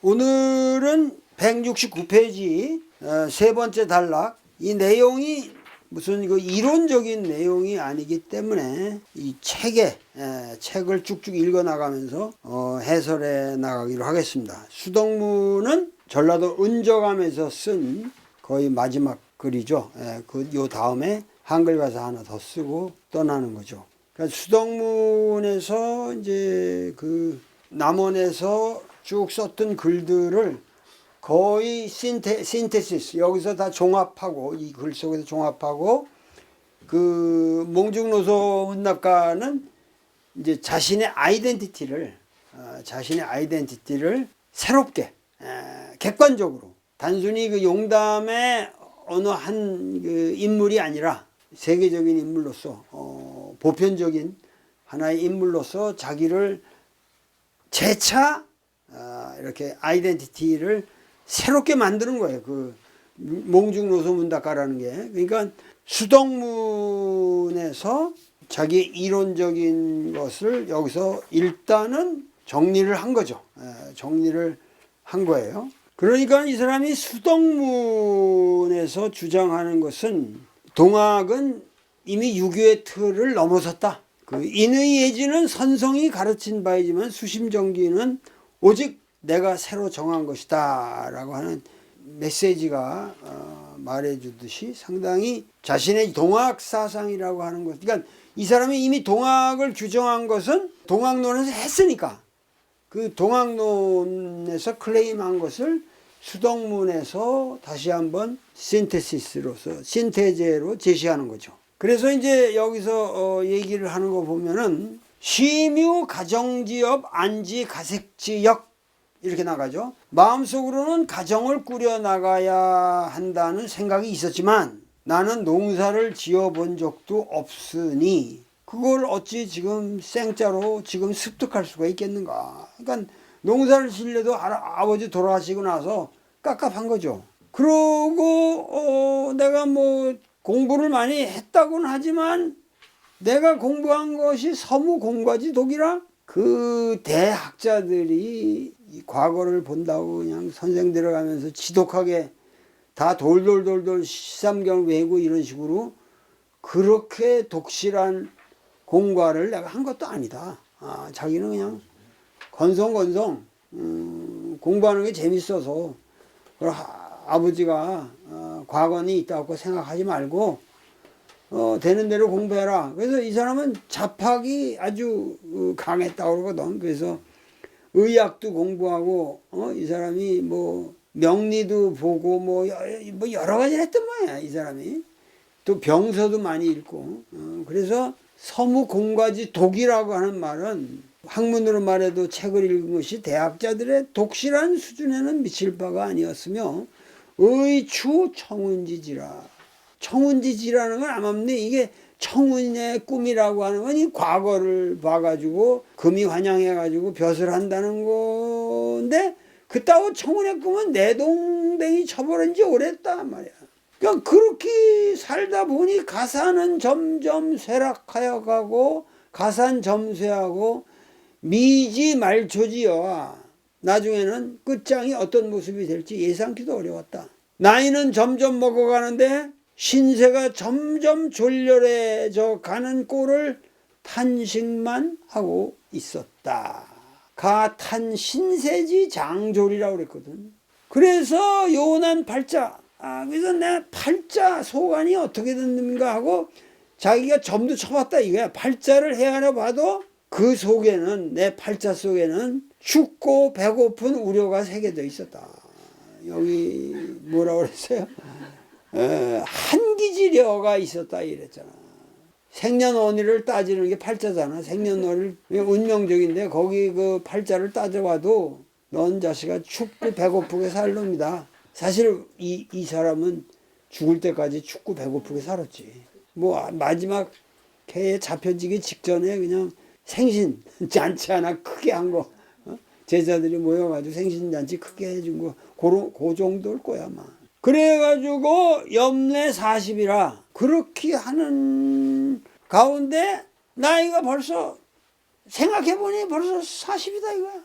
오늘은 169페이지 세 번째 단락. 이 내용이 무슨 그 이론적인 내용이 아니기 때문에 이 책을 쭉쭉 읽어 나가면서 해설해 나가기로 하겠습니다. 수덕무는 전라도 은저감에서 쓴 거의 마지막 글이죠. 요 다음에 한글 가사 하나 더 쓰고 떠나는 거죠. 그러니까 수덕문에서 이제 그 남원에서 쭉 썼던 글들을 거의 신테시스 여기서 다 종합하고 이 글 속에서 종합하고 그 몽중노소 문학가는 이제 자신의 아이덴티티를 새롭게 객관적으로 단순히 그 용담의 어느 한 그 인물이 아니라 세계적인 인물로서 보편적인 하나의 인물로서 자기를 재차 이렇게 아이덴티티를 새롭게 만드는 거예요. 그 몽중노소문답가라는 게. 그러니까 수덕문에서 자기 이론적인 것을 여기서 일단은 정리를 한 거죠. 정리를 한 거예요. 그러니까 이 사람이 수덕문에서 주장하는 것은 동학은 이미 유교의 틀을 넘어섰다. 그 인의 예지는 선성이 가르친 바이지만 수심정기는 오직 내가 새로 정한 것이다 라고 하는 메시지가 말해주듯이 상당히 자신의 동학 사상이라고 하는 것. 그러니까 이 사람이 이미 동학을 규정한 것은 동학론에서 했으니까 그 동학론에서 클레임한 것을 수덕문에서 다시 한번 신테제로 제시하는 거죠. 그래서 이제 여기서 얘기를 하는 거 보면은 시묘 가정지업 안지 가색지역 이렇게 나가죠. 마음속으로는 가정을 꾸려 나가야 한다는 생각이 있었지만 나는 농사를 지어본 적도 없으니 그걸 어찌 지금 생짜로 지금 습득할 수가 있겠는가. 그러니까 농사를 지으려도 아버지 돌아가시고 나서 깝깝한 거죠. 그러고 내가 뭐 공부를 많이 했다고는 하지만 내가 공부한 것이 서무공과지 독이라. 그 대학자들이 과거를 본다고 그냥 선생 들어가면서 지독하게 다 돌돌 시삼경 외우고 이런 식으로 그렇게 독실한 공과를 내가 한 것도 아니다. 자기는 그냥 건성 공부하는 게 재밌어서 아버지가 과거니 있다고 생각하지 말고 되는 대로 공부해라. 그래서 이 사람은 잡학이 아주 강했다고 그러거든. 그래서 의학도 공부하고 이 사람이 뭐 명리도 보고 뭐 여러 가지를 했던 모양이야. 이 사람이 또 병서도 많이 읽고 그래서 서무공과지 독이라고 하는 말은 학문으로 말해도 책을 읽은 것이 대학자들의 독실한 수준에는 미칠 바가 아니었으며 의추 청운지지라. 청운지지라는 건 암암리 이게 청운의 꿈이라고 하는 건 이 과거를 봐가지고 금이 환영해가지고 벼슬 한다는 건데 그따고 청운의 꿈은 내동댕이 쳐버린 지 오랬단 말이야. 그러니까 그렇게 살다 보니 가사는 점점 쇠락하여 가고 가산 점쇠하고 미지 말초지여 나중에는 끝장이 어떤 모습이 될지 예상키도 어려웠다. 나이는 점점 먹어가는데 신세가 점점 졸렬해져 가는 꼴을 탄식만 하고 있었다. 가탄 신세지 장졸이라고 그랬거든. 그래서 요난 팔자. 그래서 내 팔자 소관이 어떻게 됐는가 하고 자기가 점도 쳐봤다 이거야. 팔자를 헤아려 봐도 그 속에는 내 팔자 속에는 춥고 배고픈 우려가 새겨져 있었다. 여기 뭐라고 그랬어요? 한기지려가 있었다 이랬잖아. 생년월일을 따지는 게 팔자잖아. 생년월일 운명적인데 거기 그 팔자를 따져봐도 넌 자식아 춥고 배고프게 살 놈이다. 사실 이 사람은 죽을 때까지 춥고 배고프게 살았지. 뭐 마지막 해에 잡혀지기 직전에 그냥 생신잔치 하나 크게 한 거. 제자들이 모여가지고 생신잔치 크게 해준 거. 그 정도일 거야 아마. 그래가지고 염내 40이라 그렇게 하는 가운데 나이가 벌써 생각해보니 벌써 40이다 이거야.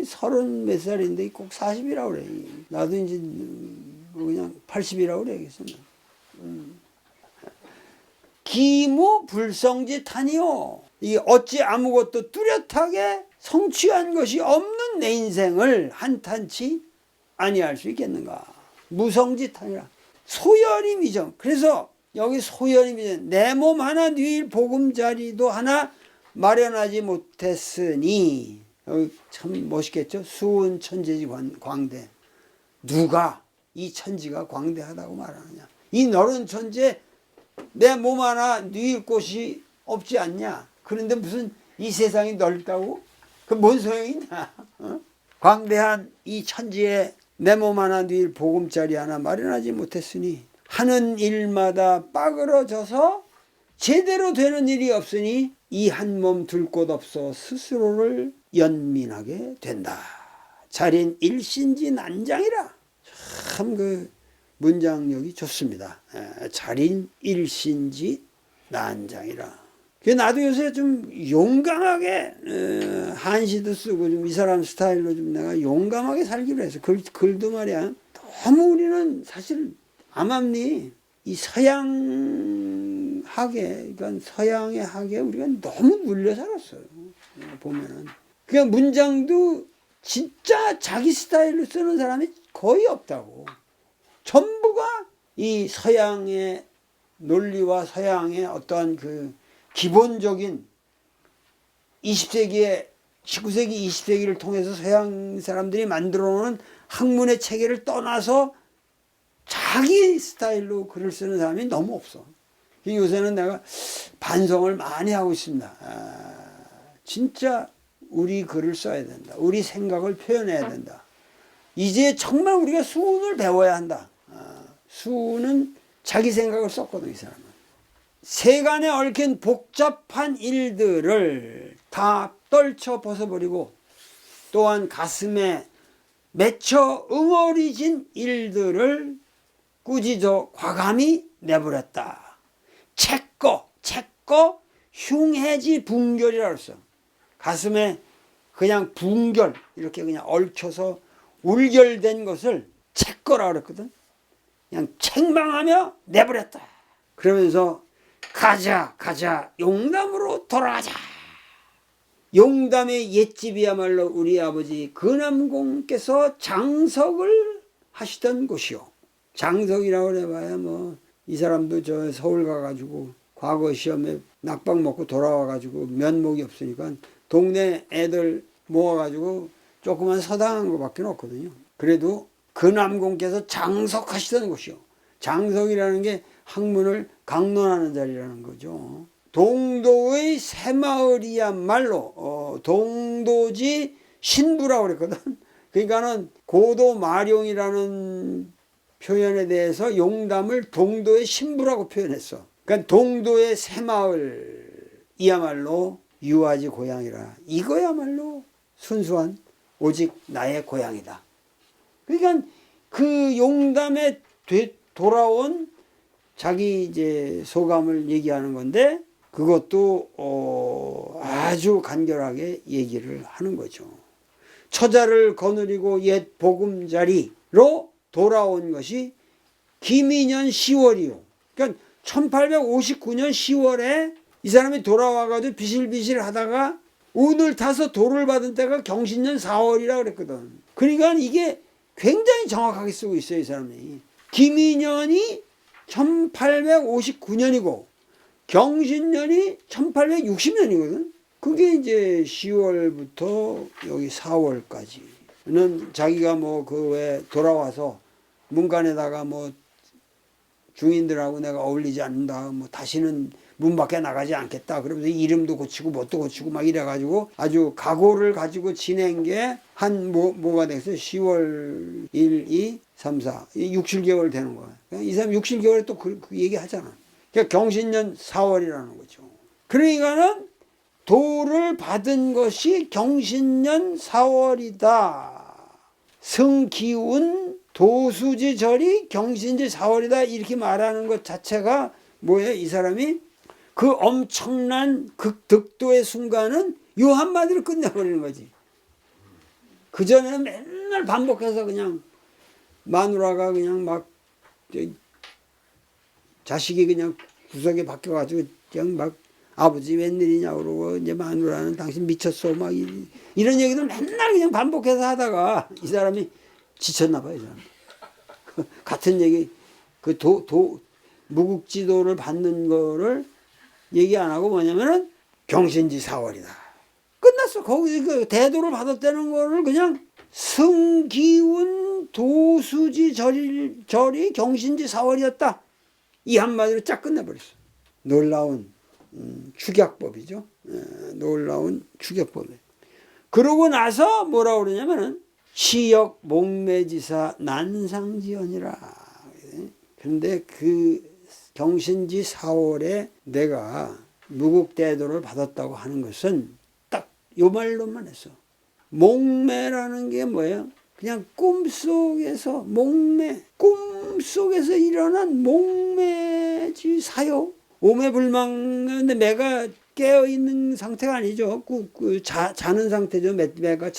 30 몇 살인데 꼭 40이라고 그래. 나도 이제 그냥 80이라고 그래야겠어. 기무불성짓하니요. 이게 어찌 아무것도 뚜렷하게 성취한 것이 없는 내 인생을 한탄치 아니할 수 있겠는가. 무성짓하니라. 소열임이죠. 그래서 여기 소열임이죠. 내 몸 하나 누일 보금자리도 하나 마련하지 못했으니. 여기 참 멋있겠죠. 수은 천재지 광대. 누가 이 천지가 광대하다고 말하느냐. 이 너른 천재 내 몸 하나 누일 곳이 없지 않냐. 그런데 무슨 이 세상이 넓다고? 그 뭔 소용이 있나. 광대한 이 천지에 내 몸 하나 누일 보금자리 하나 마련하지 못했으니 하는 일마다 빠그러져서 제대로 되는 일이 없으니 이 한 몸 둘 곳 없어 스스로를 연민하게 된다. 자린 일신지 난장이라. 참 그 문장력이 좋습니다. 자린 일신지 난장이라. 나도 요새 좀 용감하게 한시도 쓰고 좀 이 사람 스타일로 좀 내가 용감하게 살기로 해서 글도 말이야. 너무 우리는 사실 암암리 이 서양 학에, 그러니까 서양의 학에 우리가 너무 물려 살았어요. 보면은. 그러니까 문장도 진짜 자기 스타일로 쓰는 사람이 거의 없다고. 전부가 이 서양의 논리와 서양의 어떠한 그 기본적인 20세기에 19세기 20세기를 통해서 서양 사람들이 만들어 놓은 학문의 체계를 떠나서 자기 스타일로 글을 쓰는 사람이 너무 없어. 요새는 내가 반성을 많이 하고 있습니다. 진짜 우리 글을 써야 된다. 우리 생각을 표현해야 된다. 이제 정말 우리가 수은을 배워야 한다. 수은은 자기 생각을 썼거든, 이 사람은. 세간에 얽힌 복잡한 일들을 다 떨쳐 벗어버리고 또한 가슴에 맺혀 응어리진 일들을 꾸짖어 과감히 내버렸다. 채꺼 흉해지 분결이라고 했어. 가슴에 그냥 분결 이렇게 그냥 얽혀서 울결된 것을 채꺼라고 그랬거든. 그냥 책망하며 내버렸다. 그러면서 가자 용담으로 돌아가자. 용담의 옛집이야말로 우리 아버지 근암공께서 장석을 하시던 곳이요. 장석이라고 해봐야 뭐 이 사람도 저 서울 가가지고 과거 시험에 낙방 먹고 돌아와가지고 면목이 없으니까 동네 애들 모아가지고 조그만 서당한 것밖에 없거든요. 그래도 근암공께서 장석하시던 곳이요. 장석이라는 게 학문을 강론하는 자리라는 거죠. 동도의 새마을이야말로 동도지 신부라고 그랬거든. 그러니까는 고도 마룡이라는 표현에 대해서 용담을 동도의 신부라고 표현했어. 그러니까 동도의 새마을이야말로 유아지 고향이라. 이거야말로 순수한 오직 나의 고향이다. 그러니까 그 용담에 돌아온 자기 이제 소감을 얘기하는 건데 그것도 아주 간결하게 얘기를 하는 거죠. 처자를 거느리고 옛 보금자리로 돌아온 것이 기민년 10월이요. 그러니까 1859년 10월에 이 사람이 돌아와가지고 비실비실 하다가 운을 타서 도를 받은 때가 경신년 4월이라 그랬거든. 그러니까 이게 굉장히 정확하게 쓰고 있어요, 이 사람이. 기민년이 1859년이고 경신년이 1860년이거든. 그게 이제 10월부터 여기 4월까지는 자기가 뭐 그 왜 돌아와서 문간에다가 뭐 중인들하고 내가 어울리지 않는다, 뭐 다시는 문 밖에 나가지 않겠다, 그러면서 이름도 고치고 뭣도 고치고 막 이래가지고 아주 각오를 가지고 지낸 게 한 뭐가 됐어요. 10월 1, 2, 3, 4 6, 7개월 되는 거야. 이 사람 6, 7개월에 또 그 얘기 하잖아. 그러니까 경신년 4월이라는 거죠. 그러니까는 도를 받은 것이 경신년 4월이다. 승기운 도수지절이 경신지 4월이다 이렇게 말하는 것 자체가 뭐예요? 이 사람이 그 엄청난 극득도의 순간은 요 한마디로 끝내버리는 거지. 그전에는 맨날 반복해서 그냥 마누라가 그냥 막 자식이 그냥 구석에 박혀가지고 그냥 막 아버지 웬일이냐 그러고 이제 마누라는 당신 미쳤어 막 이런 얘기들 맨날 그냥 반복해서 하다가 이 사람이 지쳤나 봐요. 이 사람. 같은 얘기 그 무국지도를 받는 거를 얘기 안 하고 뭐냐면은 경신지 4월이다. 끝났어. 거기 그 대도를 받았다는 거를 그냥 승기운 도수지 절이 경신지 4월이었다. 이 한마디로 쫙 끝내버렸어. 놀라운 축약법이죠. 놀라운 축약법이에요. 그러고 나서 뭐라고 그러냐면은 시역 목매지사 난상지연이라. 그런데 그 경신지 4월에 내가 무국대도를 받았다고 하는 것은 딱 요 말로만 했어. 목매라는 게 뭐예요? 그냥 꿈속에서 꿈속에서 일어난 목매지사요. 오매불망인데 매가 깨어있는 상태가 아니죠. 자는 상태죠. 매가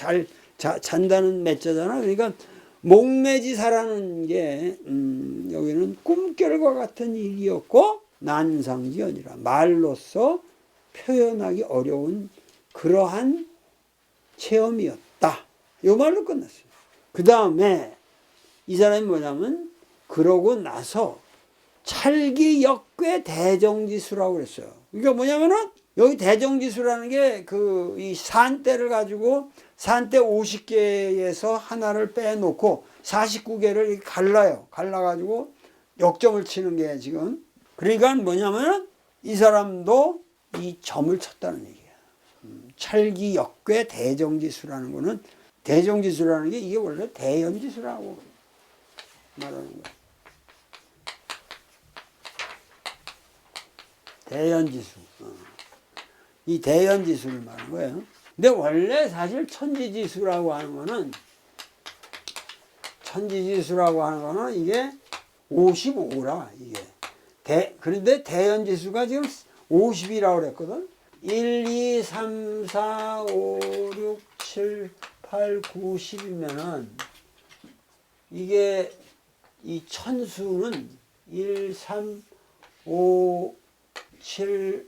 잔다는 매자잖아. 그러니까 목매지사라는 게 여기는 꿈결과 같은 일이었고 난상지연이라 말로서 표현하기 어려운 그러한 체험이었다. 요 말로 끝났어요. 그 다음에 이 사람이 뭐냐면 그러고 나서 찰기역괴 대정지수라고 그랬어요. 그러니까 뭐냐면은 여기 대정지수라는 게 이 산대를 가지고 산대 50개에서 하나를 빼놓고 49개를 갈라요. 갈라가지고 역점을 치는 게 지금. 그러니까 뭐냐면은 이 사람도 이 점을 쳤다는 얘기예요. 찰기역괴 대정지수라는 거는 대정지수라는 게 이게 원래 대연지수라고 말하는 거예요. 대연지수. 이 대연지수를 말하는 거예요. 근데 원래 사실 천지지수라고 하는 거는 이게 55라 이게. 그런데 대연지수가 지금 50이라고 그랬거든. 1, 2, 3, 4, 5, 6, 7, 8, 9, 10이면은 이게 이 천수는 1, 3, 5, 7,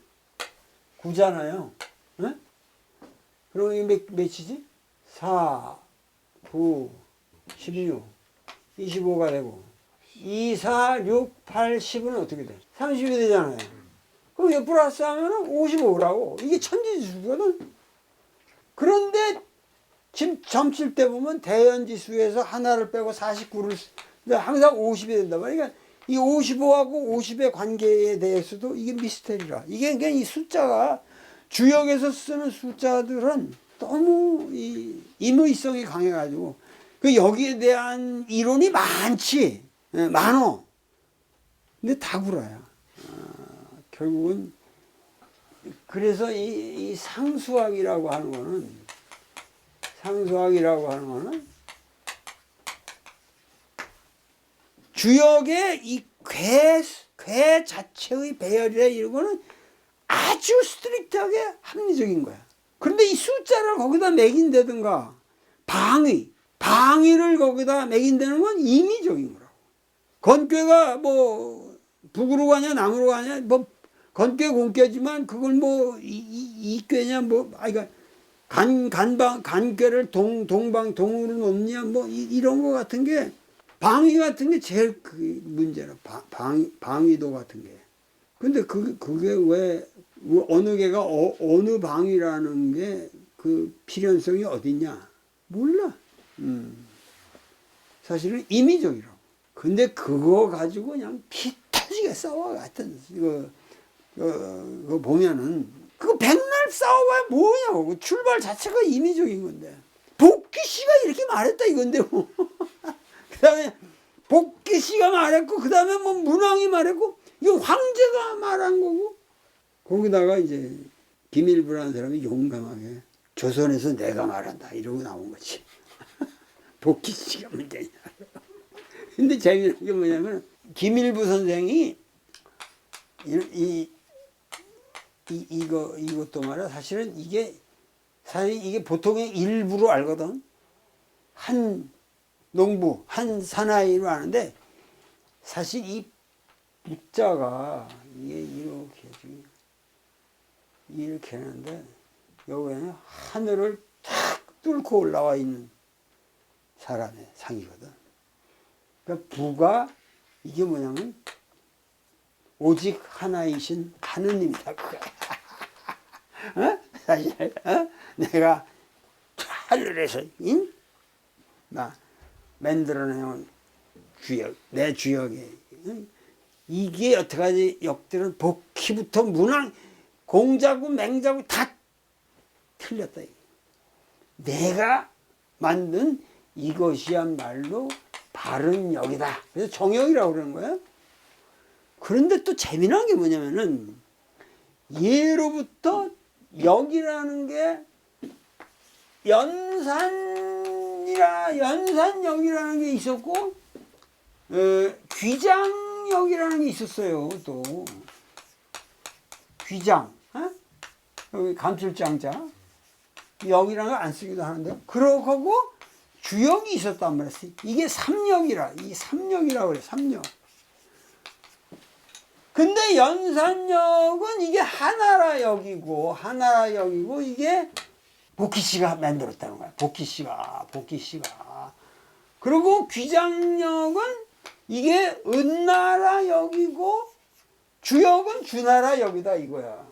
9잖아요. 네? 그럼 이게 몇이지? 4, 9, 16, 25가 되고 2, 4, 6, 8, 10은 어떻게 돼? 30이 되잖아요. 그럼 이거 플러스 하면 55라고. 이게 천지지수거든. 그런데 지금 점칠 때 보면 대연지수에서 하나를 빼고 49를 항상 50이 된단 말이야. 그러니까 이 55하고 50의 관계에 대해서도 이게 미스테리라. 이게 그냥 이 숫자가 주역에서 쓰는 숫자들은 너무 이 임의성이 강해가지고 그 여기에 대한 이론이 많지. 많어. 근데 다 구라야. 결국은 그래서 이 상수학이라고 하는 거는 주역의 이 괴 자체의 배열이라 이런 거는 아주 스트릭트하게 합리적인 거야. 그런데 이 숫자를 거기다 매긴다든가 방위를 거기다 매긴다는 건 임의적인 거라고. 건괴가 뭐 북으로 가냐 남으로 가냐 뭐 건괴 공괴지만 그걸 뭐 이괴냐 뭐 그러니까 간괴를 동방 동으로 놓냐 뭐 이런 거 같은 게 방위 같은 게 제일 그 문제라. 방위도 같은 게. 근데 그게 왜 어느 개가 어느 방위라는 게 그 필연성이 어딨냐? 몰라. 사실은 임의적이라고. 근데 그거 가지고 그냥 피 터지게 싸워. 하여튼 그거 보면은 그거 백날 싸워봐야 뭐냐고. 출발 자체가 임의적인 건데. 복귀 씨가 이렇게 말했다 이건데 뭐. 그 다음에 복귀 씨가 말했고 그 다음에 뭐 문왕이 말했고 이거 황제가 말한 거고 거기다가 이제 김일부라는 사람이 용감하게 조선에서 내가 말한다 이러고 나온 거지. 복귀 씨가 문제냐. 근데 재미난 게 뭐냐면 김일부 선생이 이것도 말이야. 사실 이게 보통의 일부로 알거든. 한 농부, 한 사나이로 하는데 사실 이 부자가 이게 이렇게 하는데 여기에는 하늘을 탁 뚫고 올라와 있는 사람의 상이거든. 그러니까 부가 이게 뭐냐면 오직 하나이신 하느님이다. 어? 사실 내가 하늘에서 만들어내온 주역, 내 주역에 이게 어떡하지? 역들은 복희부터 문왕, 공자고 맹자고 다 틀렸다. 내가 만든 이것이야말로 바른 역이다. 그래서 정역이라고 그러는 거예요. 그런데 또 재미난 게 뭐냐면은 예로부터 역이라는 게 연산역이라는 게 있었고 귀장역이라는 게 있었어요. 또 귀장, 여기 감술장자 역이라는 걸 안 쓰기도 하는데 그러고 주역이 있었단 말이에요. 이게 삼역이라, 이 삼역이라고 그래. 삼역. 근데 연산역은 이게 하나라 역이고 이게 복희 씨가 만들었다는 거야. 복희 씨가. 그리고 귀장역은 이게 은나라 역이고 주역은 주나라 역이다 이거야.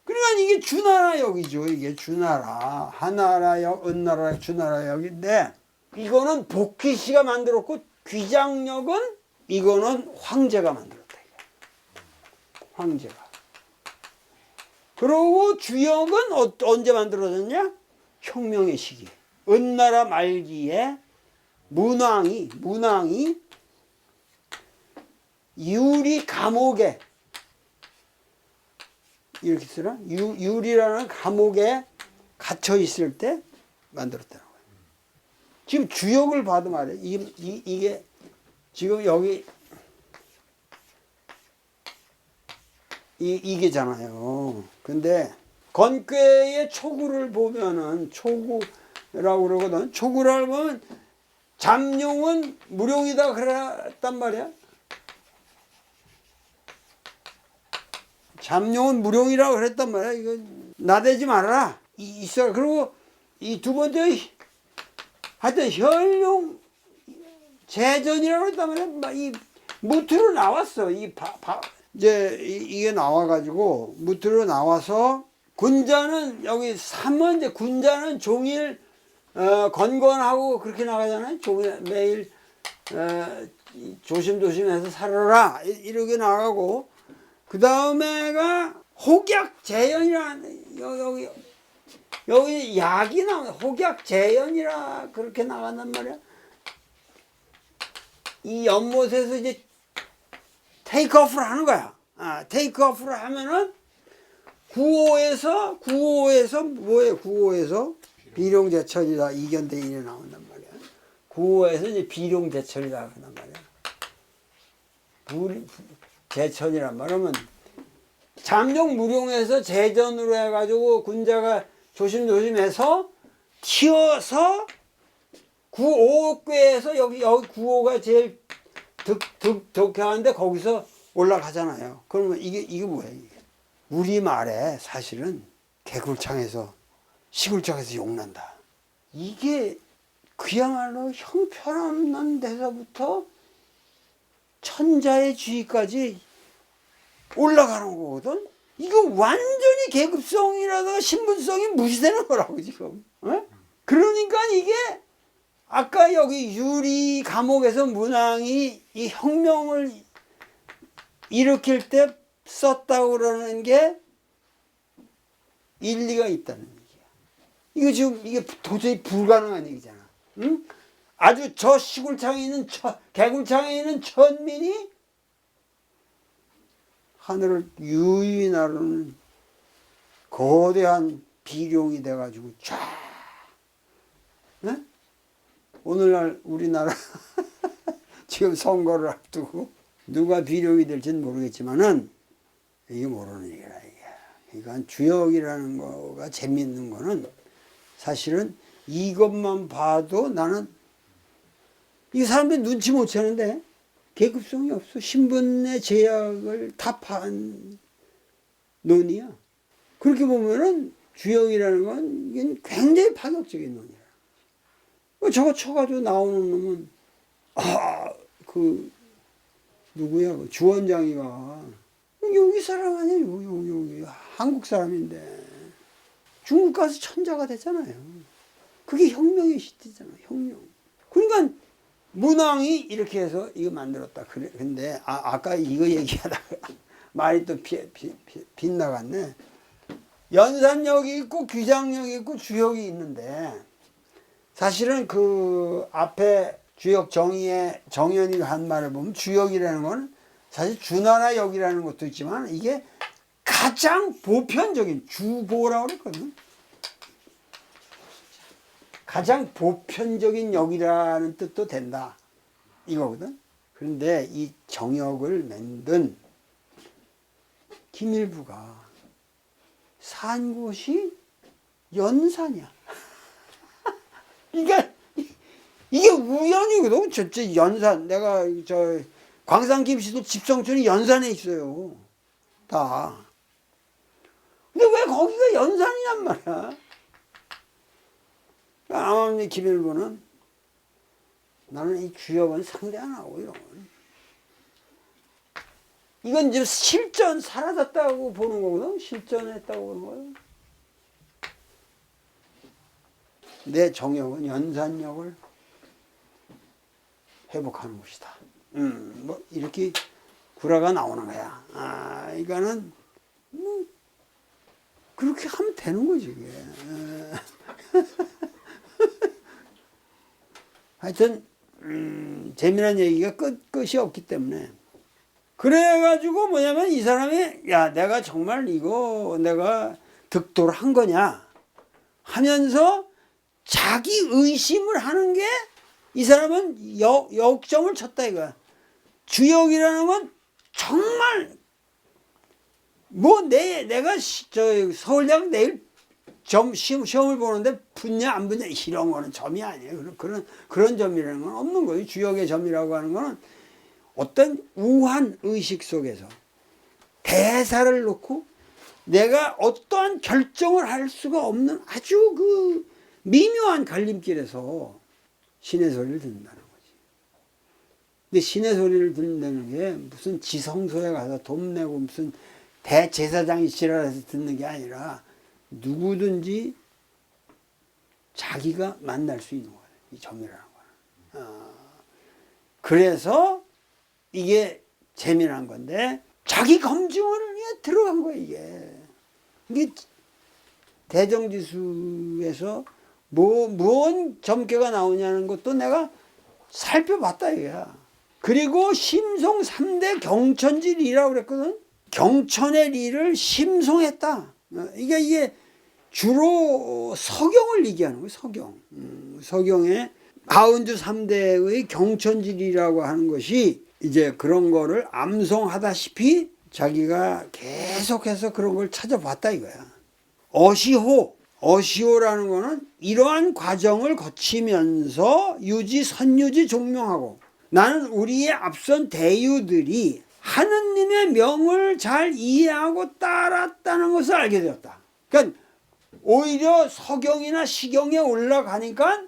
그러니까 이게 주나라 역이죠. 이게 주나라, 하나라 역, 은나라 역, 주나라 역인데 이거는 복희 씨가 만들었고 귀장역은 이거는 황제가 만들었다. 황제가. 그리고 주역은 언제 만들어졌냐? 혁명의 시기. 은나라 말기에 문왕이 유리 감옥에 이렇게 쓰나? 유리라는 감옥에 갇혀 있을 때 만들었다는 거예요. 지금 주역을 봐도 말이에요. 이게 지금 여기 이게잖아요. 근데 건괴의 초구를 보면은 초구라고 그러거든. 초구라고 보면 잠룡은 무룡이다 그랬단 말이야. 잠룡은 무룡이라고 그랬단 말이야. 이거 나대지 말아라. 있어. 그리고 이 두 번째 하여튼 현룡 재전이라고 그랬단 말이야. 이 무트로 나왔어. 이제 이게 나와가지고 무트로 나와서 군자는 여기 3번째 군자는 종일 건건하고 그렇게 나가잖아요. 종일 매일 조심조심해서 살아라 이렇게 나가고 그 다음에가 혹약재연이라는 여기 약이 나와. 혹약재연이라 그렇게 나간단 말이야. 이 연못에서 이제 테이크오프를 하는 거야. 테이크오프를 하면은 구호에서 뭐예요? 구호에서 비룡대천이다 이견대인에 나온단 말이야. 구호에서 이제 비룡대천이다 그런단 말이야. 대천이란 말하면 잠룡 무룡에서 재전으로 해가지고 군자가 조심조심해서 튀어서 구호궤에서 여기 구호가 제일 득하는데 거기서 올라가잖아요. 그러면 이게 뭐예요? 이게? 우리말에 사실은 개굴창에서 시굴창에서 욕난다. 이게 그야말로 형편없는 데서부터 천자의 주의까지 올라가는 거거든. 이거 완전히 계급성이라다가 신분성이 무시되는 거라고 지금. 그러니까 이게 아까 여기 유리 감옥에서 문왕이 이 혁명을 일으킬 때 썼다고 그러는 게 일리가 있다는 얘기야. 이거 지금 이게 도저히 불가능한 얘기잖아. 응? 아주 저 시골창에 있는 개굴창에 있는 천민이 하늘을 유유히 나르는 거대한 비룡이 돼가지고 쫙. 네? 오늘날 우리나라 지금 선거를 앞두고 누가 비룡이 될지는 모르겠지만은 이게 모르는 얘기라 이게. 그러니까 주역이라는 거가 재밌는 거는 사실은 이것만 봐도 나는 이 사람들 눈치 못 채는데 계급성이 없어. 신분의 제약을 타파한 논이야. 그렇게 보면은 주역이라는 건 이게 굉장히 파격적인 논이야. 저거 쳐가지고 나오는 놈은 누구야? 그 주원장이가 여기 사람 아니야? 여기 한국 사람인데 중국 가서 천자가 됐잖아요. 그게 혁명의 시대잖아. 혁명. 그러니까 문왕이 이렇게 해서 이거 만들었다. 그래. 근데 아까 이거 얘기하다가 말이 또 빗나갔네. 연산역이 있고 귀장역이 있고 주역이 있는데 사실은 그 앞에 주역 정연이가 한 말을 보면 주역이라는 건 사실 주나라역이라는 것도 있지만 이게 가장 보편적인 주보라고 그랬거든. 가장 보편적인 역이라는 뜻도 된다. 이거거든. 그런데 이 정역을 만든 김일부가 산 곳이 연산이야. 이게 우연이거든. 저 연산. 내가 광산김 씨도 집성촌이 연산에 있어요. 다. 근데 왜 거기가 연산이란 말이야? 암암리 김일부는 나는 이 주역은 상대 안 하고 이런 건. 이건 이제 실전 사라졌다고 보는 거거든. 실전했다고 보는 거거든. 내 정역은 연산역을 회복하는 것이다. 뭐 이렇게 구라가 나오는 거야. 이거는 뭐 그렇게 하면 되는 거지 이게. 하여튼 재미난 얘기가 끝이 없기 때문에 그래가지고 뭐냐면 이 사람이 야 내가 정말 이거 내가 득도를 한 거냐 하면서 자기 의심을 하는 게 이 사람은 역점을 쳤다 이거야. 주역이라는 건 정말 뭐 내가 서울대학 내일 시험을 보는데 붙냐 안 붙냐 이런 거는 점이 아니에요. 그런 점이라는 건 없는 거예요. 주역의 점이라고 하는 거는 어떤 우한 의식 속에서 대사를 놓고 내가 어떠한 결정을 할 수가 없는 아주 그 미묘한 갈림길에서 신의 소리를 듣는다는 거지. 근데 신의 소리를 듣는다는 게 무슨 지성소에 가서 돈 내고 무슨 대제사장이 지랄해서 듣는 게 아니라 누구든지 자기가 만날 수 있는 거예요. 이 점이라는 거는. 그래서 이게 재미난 건데 자기 검증을 들어간 거예요. 이게 대정지수에서 무언 점괘가 나오냐는 것도 내가 살펴봤다 이거야. 그리고 심송 3대 경천지리라고 그랬거든. 경천의 리를 심송했다. 이게 주로 서경을 얘기하는 거예요. 서경. 서경의 아은주 3대의 경천지리라고 하는 것이 이제 그런 거를 암송하다시피 자기가 계속해서 그런 걸 찾아봤다 이거야. 어시호라는 거는 이러한 과정을 거치면서 선유지 종명하고 나는 우리의 앞선 대유들이 하느님의 명을 잘 이해하고 따랐다는 것을 알게 되었다. 그러니까 오히려 서경이나 시경에 올라가니까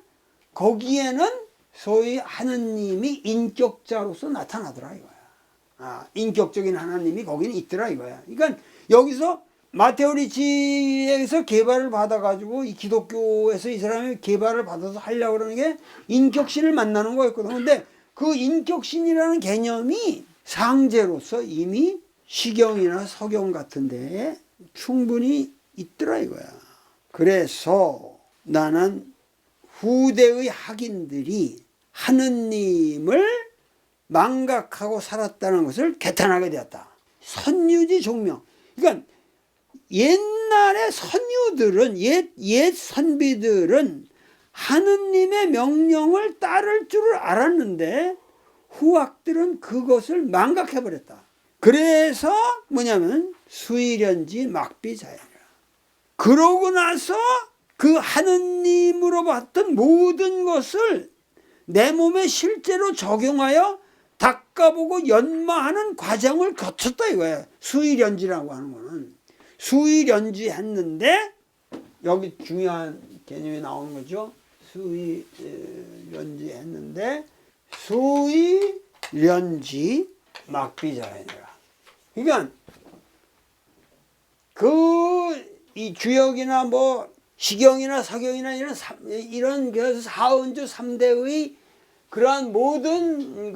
거기에는 소위 하느님이 인격자로서 나타나더라 이거야. 인격적인 하나님이 거기는 있더라 이거야. 그러니까 여기서 마테오 리치에서 개발을 받아가지고 이 기독교에서 이 사람이 개발을 받아서 하려고 그러는 게 인격신을 만나는 거였거든. 근데 그 인격신이라는 개념이 상제로서 이미 시경이나 서경 같은 데에 충분히 있더라 이거야. 그래서 나는 후대의 학인들이 하느님을 망각하고 살았다는 것을 개탄하게 되었다. 선유지 종명. 그러니까 옛날의 선유들은 옛 선비들은 하느님의 명령을 따를 줄을 알았는데 후학들은 그것을 망각해버렸다. 그래서 뭐냐면 수일연지 막비자연이라. 그러고 나서 그 하느님으로 봤던 모든 것을 내 몸에 실제로 적용하여 닦아보고 연마하는 과정을 거쳤다 이거예요. 수의련지라고 하는 거는. 수의련지 했는데 여기 중요한 개념이 나오는 거죠. 수의련지 했는데 수의련지 막비자연이라. 그러니까 이 주역이나 뭐 시경이나 사경이나 이런 그래서 사은주 3대의 그러한 모든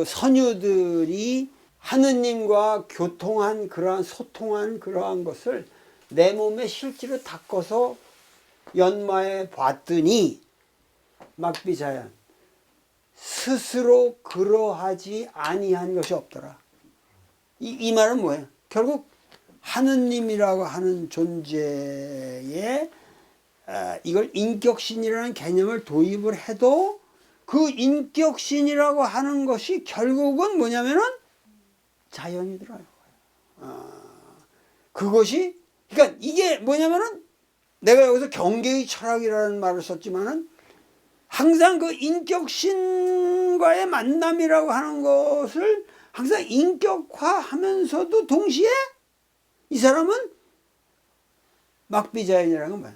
선유들이 하느님과 교통한 그러한 소통한 그러한 것을 내 몸에 실제로 닦아서 연마해 봤더니 막비자연 스스로 그러하지 아니한 것이 없더라. 이 말은 뭐예요? 결국 하느님이라고 하는 존재에 이걸 인격신이라는 개념을 도입을 해도 그 인격신이라고 하는 것이 결국은 뭐냐면은 자연이더라고요. 그것이 그러니까 이게 뭐냐면은 내가 여기서 경계의 철학이라는 말을 썼지만은 항상 그 인격신과의 만남이라고 하는 것을 항상 인격화하면서도 동시에 이 사람은 막비자연이라는 건 뭐야?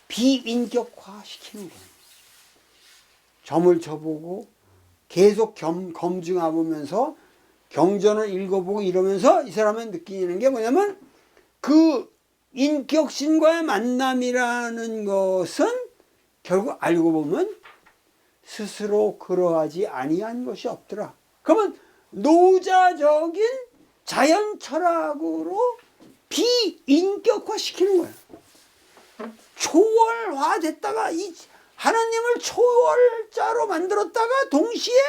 비인격화 시키는 거예요. 점을 쳐보고 계속 검증해보면서 경전을 읽어보고 이러면서 이 사람은 느끼는 게 뭐냐면 그 인격신과의 만남이라는 것은 결국 알고 보면 스스로 그러하지 아니한 것이 없더라. 그러면 노자적인 자연 철학으로 비인격화 시키는 거예요. 초월화 됐다가 이 하나님을 초월자로 만들었다가 동시에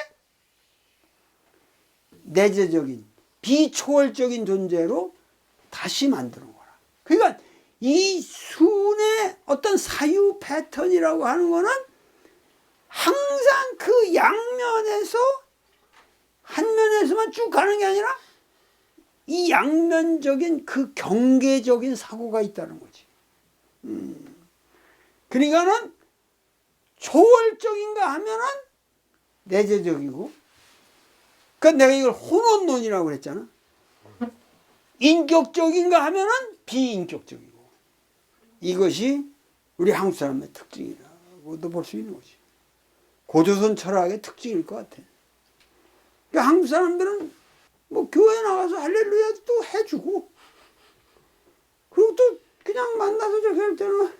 내재적인 비초월적인 존재로 다시 만드는 거라. 그러니까 이 순의 어떤 사유 패턴이라고 하는 거는 항상 그 양면에서 한 면에서만 쭉 가는 게 아니라 이 양면적인 그 경계적인 사고가 있다는 거지. 그러니까는 초월적인가 하면은 내재적이고, 그러니까 내가 이걸 혼원론이라고 그랬잖아. 인격적인가 하면은 비인격적이고, 이것이 우리 한국 사람의 특징이라고도 볼 수 있는 거지. 고조선 철학의 특징일 것 같아. 그러니까 한국 사람들은 뭐 교회 나가서 할렐루야도 또 해주고, 그리고 또 그냥 만나서 저기 할 때는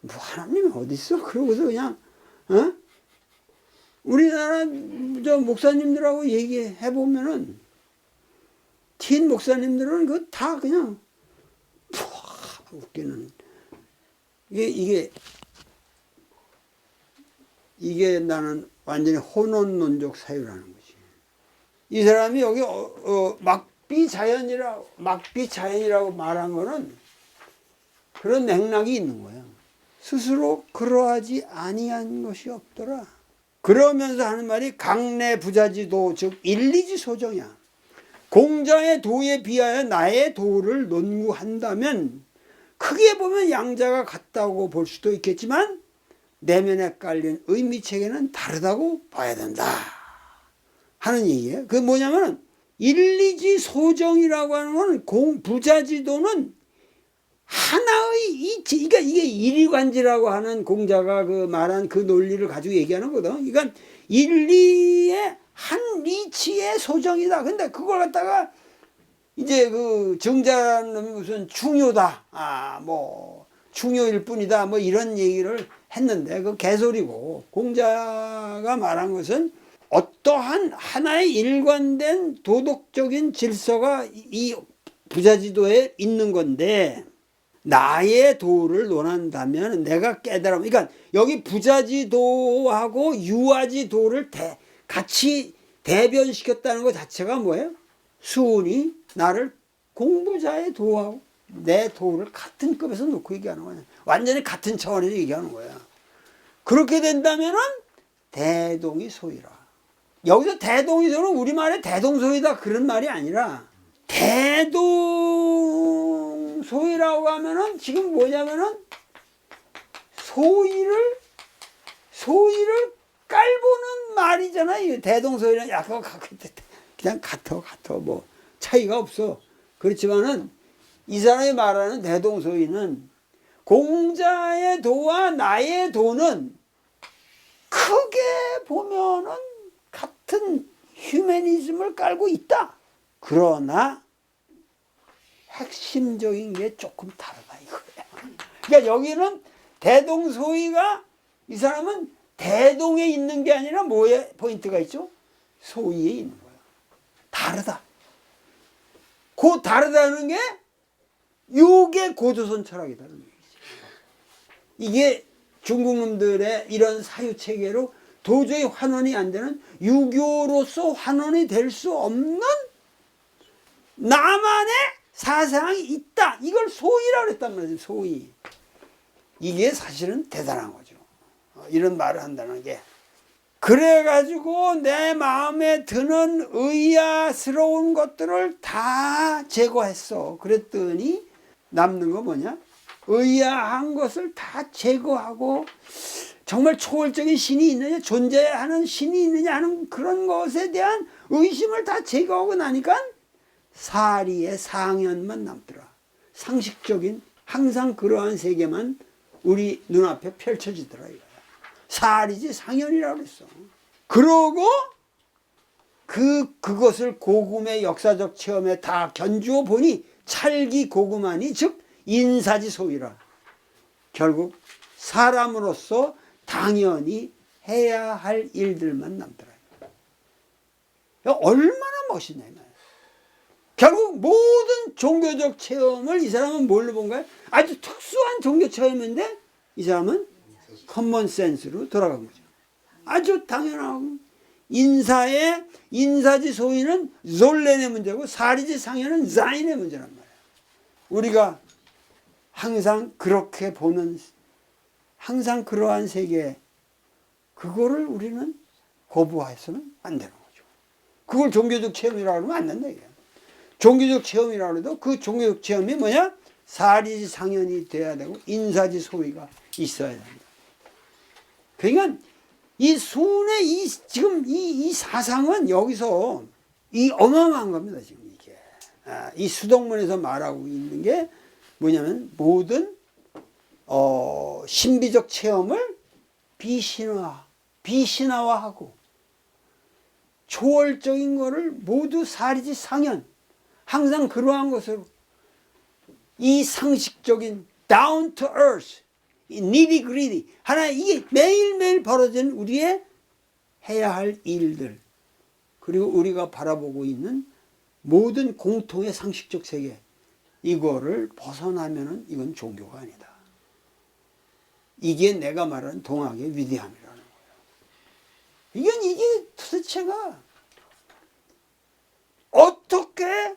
뭐 하나님이 어디 있어? 그러고서 그냥 우리나라 저 목사님들하고 얘기해 보면은 틴 목사님들은 그 다 그냥 웃기는 이게 나는 완전히 혼원론적 사유라는 거지. 이 사람이 여기 막비자연이라고 말한 거는 그런 맥락이 있는 거야. 스스로 그러하지 아니한 것이 없더라. 그러면서 하는 말이 강내 부자지도 즉 일리지 소정이야. 공자의 도에 비하여 나의 도를 논구한다면 크게 보면 양자가 같다고 볼 수도 있겠지만 내면에 깔린 의미체계는 다르다고 봐야 된다 하는 얘기예요. 그게 뭐냐면 일리지 소정이라고 하는 건 부자지도는 하나의 이치, 그러니까 이게 일이관지라고 하는 공자가 그 말한 그 논리를 가지고 얘기하는 거거든. 그러니까 일리의 한 이치의 소정이다. 근데 그걸 갖다가 이제 그 정자는 무슨 중요다. 뭐 중요일 뿐이다. 뭐 이런 얘기를 했는데 그 개소리고, 공자가 말한 것은 어떠한 하나의 일관된 도덕적인 질서가 이 부자지도에 있는 건데, 나의 도를 논한다면 내가 깨달아. 그러니까 여기 부자지도하고 유아지도를 같이 대변시켰다는 것 자체가 뭐예요? 수운이 나를 공부자의 도하고 내 도를 같은 급에서 놓고 얘기하는 거야. 완전히 같은 차원에서 얘기하는 거야. 그렇게 된다면은 대동이소이라. 여기서 대동이소는 우리말의 대동소이다 그런 말이 아니라 대동소이라는 대동소이라고 하면은 지금 뭐냐면은 소위를 깔보는 말이잖아요. 대동소이는 약간 그냥 같아 뭐 차이가 없어. 그렇지만은 이 사람이 말하는 대동소이는 공자의 도와 나의 도는 크게 보면은 같은 휴머니즘을 깔고 있다. 그러나 핵심적인 게 조금 다르다 이거야. 그러니까 여기는 대동소이가 이 사람은 대동에 있는 게 아니라 뭐에 포인트가 있죠? 소위에 있는 거야. 다르다. 그 다르다는 게 요게 고조선 철학이다는 얘기지. 이게 중국 놈들의 이런 사유체계로 도저히 환원이 안 되는 유교로서 환원이 될 수 없는 나만의 사상이 있다. 이걸 소위라고 했단 말이죠. 소위. 이게 사실은 대단한 거죠. 이런 말을 한다는 게. 그래가지고 내 마음에 드는 의아스러운 것들을 다 제거했어. 그랬더니 남는 거 뭐냐? 의아한 것을 다 제거하고 정말 초월적인 신이 있느냐, 존재하는 신이 있느냐 하는 그런 것에 대한 의심을 다 제거하고 나니까 사리의 상현만 남더라. 상식적인 항상 그러한 세계만 우리 눈앞에 펼쳐지더라 이거야. 사리지 상현이라고 그랬어. 그러고 그것을 고금의 역사적 체험에 다 견주어 보니 찰기 고금하니 즉 인사지소위라. 결국 사람으로서 당연히 해야 할 일들만 남더라. 얼마나 멋있냐. 결국 모든 종교적 체험을 이 사람은 뭘로 본 거야? 아주 특수한 종교 체험인데 이 사람은 커먼 센스로 돌아간 거죠. 아주 당연하고 인사지 소위는 졸렌의 문제고 사리지 상현은 자인의 문제란 말이야. 우리가 항상 그렇게 보는 항상 그러한 세계 그거를 우리는 거부해서는 안 되는 거죠. 그걸 종교적 체험이라고 하면 안 된다 이게. 종교적 체험이라고 해도 그 종교적 체험이 뭐냐? 사리지 상현이 돼야 되고 인사지 소위가 있어야 된다. 그러니까 이 순의 지금 이 사상은 여기서 이 어마어마한 겁니다. 지금 이게 이 수동문에서 말하고 있는 게 뭐냐면 모든 신비적 체험을 비신화하고 초월적인 거를 모두 사리지 상현 항상 그러한 것으로 이 상식적인 down to earth nitty gritty 하나 이게 매일매일 벌어지는 우리의 해야 할 일들 그리고 우리가 바라보고 있는 모든 공통의 상식적 세계 이거를 벗어나면은 이건 종교가 아니다. 이게 내가 말하는 동학의 위대함이라는 거예요. 이게 도대체가 어떻게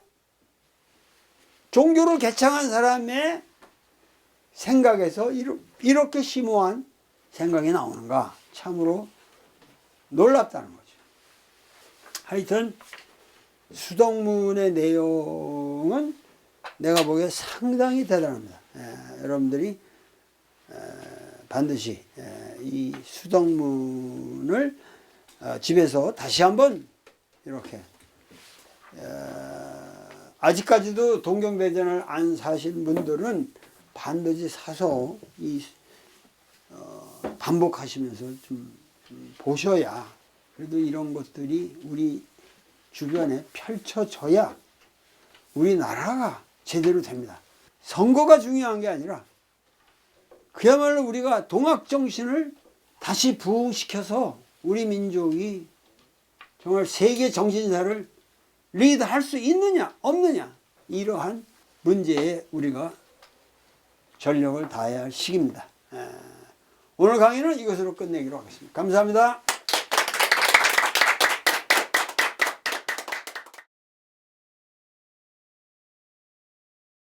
종교를 개창한 사람의 생각에서 이렇게 심오한 생각이 나오는가 참으로 놀랍다는 거죠. 하여튼 수덕문의 내용은 내가 보기에 상당히 대단합니다. 여러분들이 반드시 이 수덕문을 집에서 다시 한번 이렇게 아직까지도 동경대전을 안 사신 분들은 반드시 사서 반복하시면서 좀 보셔야 그래도 이런 것들이 우리 주변에 펼쳐져야 우리나라가 제대로 됩니다. 선거가 중요한 게 아니라 그야말로 우리가 동학정신을 다시 부흥시켜서 우리 민족이 정말 세계 정신사를 리드할 수 있느냐 없느냐 이러한 문제에 우리가 전력을 다해야 할 시기입니다. 오늘 강의는 이것으로 끝내기로 하겠습니다. 감사합니다.